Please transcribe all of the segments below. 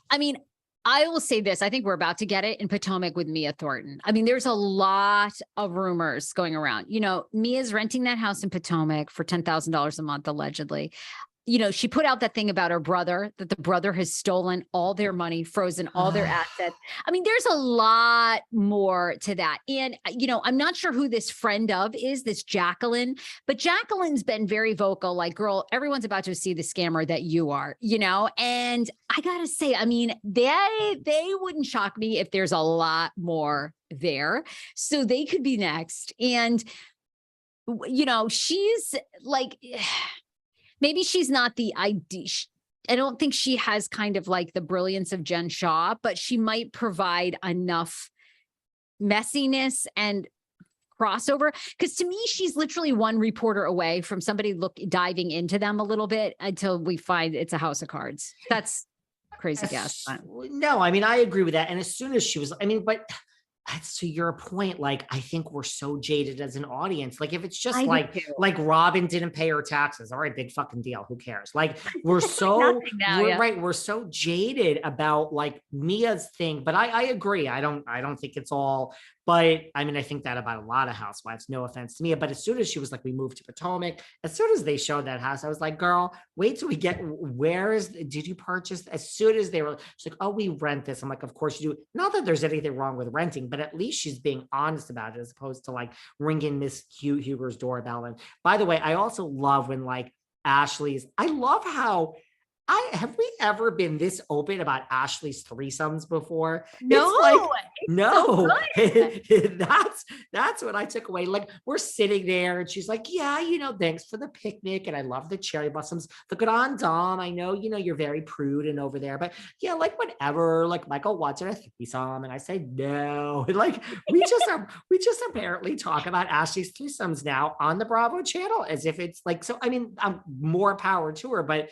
I mean, I will say this. I think we're about to get it in Potomac with Mia Thornton. I mean, there's a lot of rumors going around. Mia's renting that house in Potomac for $10,000 a month, allegedly. She put out that thing about her brother, that the brother has stolen all their money, frozen all their assets. I mean, there's a lot more to that. And, I'm not sure who this friend of is, this Jacqueline, but Jacqueline's been very vocal, like, girl, everyone's about to see the scammer that you are, and I gotta say, I mean, they wouldn't shock me if there's a lot more there. So they could be next. And, she's like, maybe she's not the idea. I don't think she has kind of like the brilliance of Jen Shaw, but she might provide enough messiness and crossover. Because to me, she's literally one reporter away from somebody diving into them a little bit until we find it's a house of cards. That's crazy guess. No, I mean, I agree with that. And as soon as she was, I mean, but to your point, like, I think we're so jaded as an audience. Like, if it's just like Robin didn't pay her taxes, all right, big fucking deal. Who cares? Like, we're so right. We're so jaded about like Mia's thing. But I agree. I don't think it's all. But I mean, I think that about a lot of housewives, no offense to Mia. But as soon as she was like, we moved to Potomac, as soon as they showed that house, I was like, girl, wait till we get, did you purchase? As soon as they were, she's like, oh, we rent this. I'm like, of course you do. Not that there's anything wrong with renting, but at least she's being honest about it as opposed to like ringing Miss Huger's doorbell. And by the way, I also love when like I love how, have we ever been this open about Ashley's threesomes before? No, no. That's what I took away. Like, we're sitting there and she's like, yeah, thanks for the picnic. And I love the cherry blossoms. The Grand Dame, I know, you're very prude and over there, but yeah, like whatever, like Michael wanted a threesome. And I say, no. And like, we just apparently talk about Ashley's threesomes now on the Bravo channel as if it's like, so, I mean, I'm more power to her, but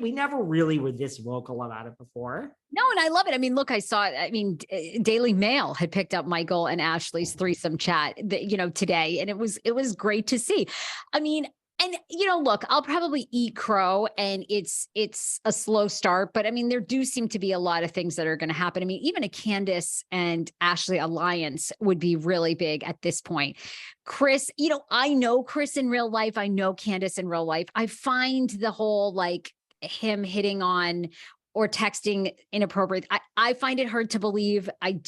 we never really were this vocal about it before. No, and I love it. I mean, look, Daily Mail had picked up Michael and Ashley's threesome chat, today, and it was great to see. I mean, and look, I'll probably eat crow, and it's a slow start, but I mean, there do seem to be a lot of things that are going to happen. I mean, even a Candace and Ashley alliance would be really big at this point. Chris, I know Chris in real life. I know Candace in real life. I find the whole like him hitting on or texting inappropriate. I find it hard to believe. I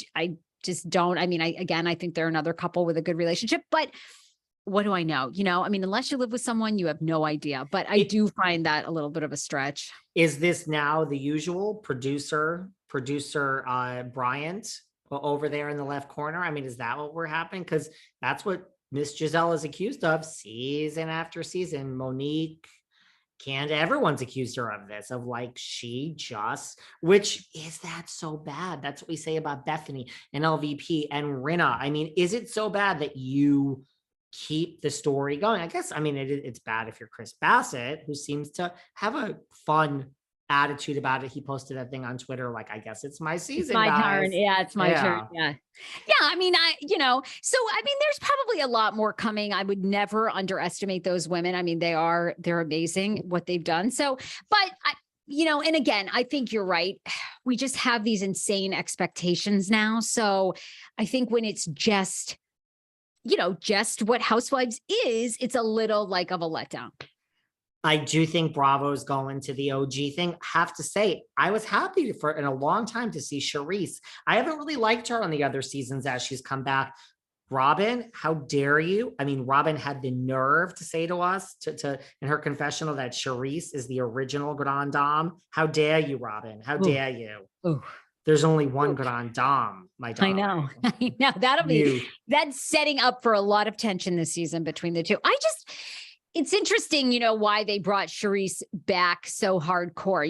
just don't. I mean, I think they're another couple with a good relationship, but what do I know? I mean, unless you live with someone, you have no idea, but I do find that a little bit of a stretch. Is this now the usual producer Bryant over there in the left corner? I mean, is that what we're happening? Because that's what Miss Giselle is accused of season after season. Monique, Candace, everyone's accused her of this, of like, which is that so bad? That's what we say about Bethany and LVP and Rinna. I mean, is it so bad that you keep the story going? I guess, I mean, it's bad if you're Chris Bassett, who seems to have a fun attitude about it. He posted that thing on Twitter, like, I guess it's my season, my guys. turn. Yeah, it's my turn. Yeah. I mean, so I mean, there's probably a lot more coming. I would never underestimate those women. I mean, they're amazing what they've done. So, but and again, I think you're right. We just have these insane expectations now. So I think when it's just what Housewives is, it's a little like of a letdown. I do think Bravo's going to the OG thing. Have to say, I was happy in a long time to see Charisse. I haven't really liked her on the other seasons as she's come back. Robin, how dare you? I mean, Robin had the nerve to say to us in her confessional that Charisse is the original Grand Dame. How dare you, Robin? How dare you? Ooh. There's only one Grand Dame, my darling. I know. That's setting up for a lot of tension this season between the two. It's interesting, why they brought Charisse back so hardcore.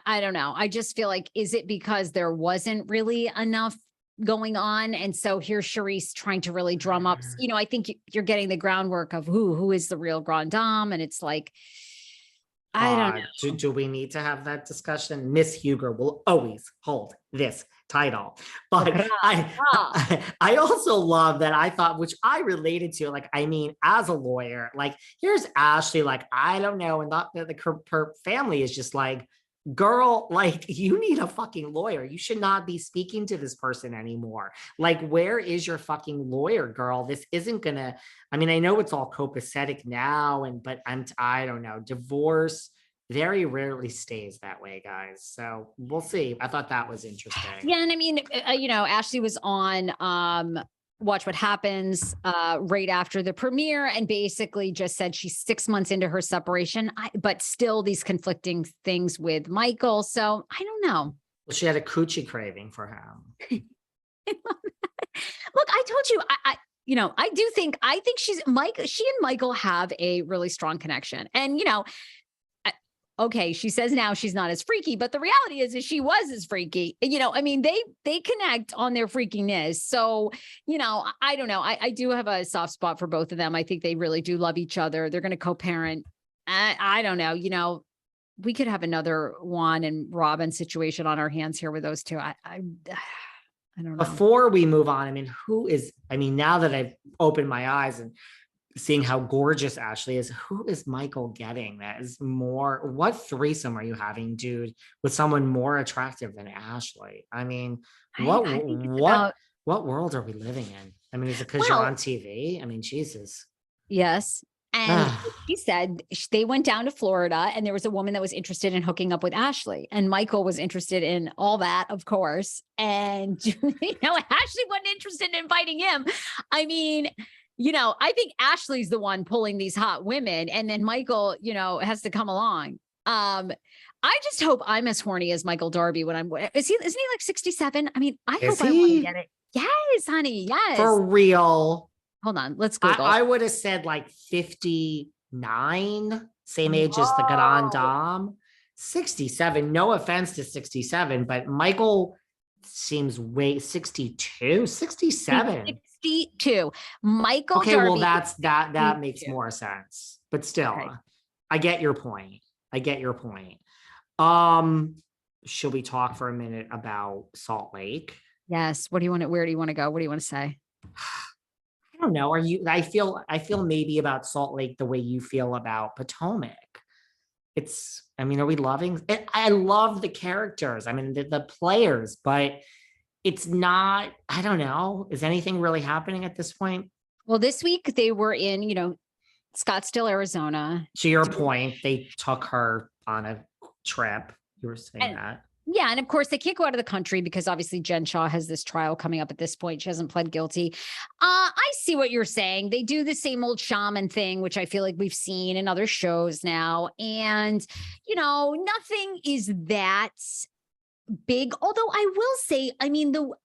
I don't know. I just feel like, is it because there wasn't really enough going on? And so here's Charisse trying to really drum up, I think you're getting the groundwork of who is the real Grand Dame. And it's like, I don't know. Do we need to have that discussion? Miss Huger will always hold this title. But I also love that I thought, which I related to, like, I mean, as a lawyer, like, here's Ashley, like, I don't know. And her family is just like, girl, like you need a fucking lawyer. You should not be speaking to this person anymore. Like, where is your fucking lawyer, girl? This isn't gonna, I mean, I know it's all copacetic now, but I don't know. Divorce very rarely stays that way, guys. So we'll see. I thought that was interesting. Yeah, and I mean, Ashley was on Watch What Happens right after the premiere and basically just said she's 6 months into her separation, but still these conflicting things with Michael. So I don't know. Well, she had a coochie craving for him. Look, I told you, I think she and Michael have a really strong connection. And, okay, she says now she's not as freaky, but the reality is she was as freaky. I mean, they connect on their freakiness. So, I don't know. I do have a soft spot for both of them. I think they really do love each other. They're going to co-parent. I don't know. We could have another Juan and Robin situation on our hands here with those two. I don't know. Before we move on, I mean, now that I've opened my eyes and seeing how gorgeous Ashley is, who is Michael getting that is more, what threesome are you having, dude, with someone more attractive than Ashley? I mean, what world are we living in? I mean, is it because you're on TV? I mean, Jesus. Yes. And she said they went down to Florida and there was a woman that was interested in hooking up with Ashley, and Michael was interested in all that, of course. And, Ashley wasn't interested in inviting him. I mean, I think Ashley's the one pulling these hot women, and then Michael, has to come along. I just hope I'm as horny as Michael Darby when isn't he like 67? I mean, I hope I want to get it. Yes, honey. Yes. For real. Hold on. Let's Google. I would have said like 59, same age as the Grand Dame. 67. No offense to 67, but Michael seems 62, 67. 62. Michael okay, Darby. Well, that makes more sense. But still, okay. I get your point. Should we talk for a minute about Salt Lake? Yes. Where do you want to go? What do you want to say? I don't know. I feel maybe about Salt Lake the way you feel about Potomac. Are we loving it? I love the characters. I mean, the players, but it's not, I don't know. Is anything really happening at this point? Well, this week they were in, Scottsdale, Arizona. To your point, they took her on a trip. You were saying that. Yeah. And of course, they can't go out of the country because obviously Jen Shaw has this trial coming up at this point. She hasn't pled guilty. I see what you're saying. They do the same old shaman thing, which I feel like we've seen in other shows now. And, nothing is that big. Although I will say, I do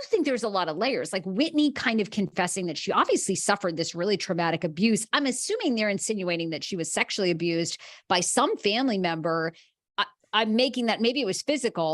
think there's a lot of layers, like Whitney kind of confessing that she obviously suffered this really traumatic abuse. I'm assuming they're insinuating that she was sexually abused by some family member. I'm making that maybe it was physical.